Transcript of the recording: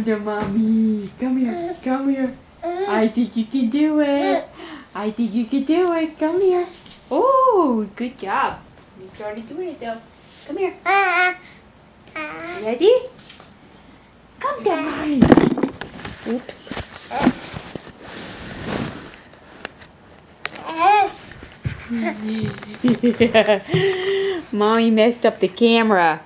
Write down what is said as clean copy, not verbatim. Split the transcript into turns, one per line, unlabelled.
to mommy. Come here. Come here. I think you can do it. I think you can do it. Come here. Oh, good job. You started doing it though. Come here. Ready? Come to mommy. Oops. Mommy messed up the camera.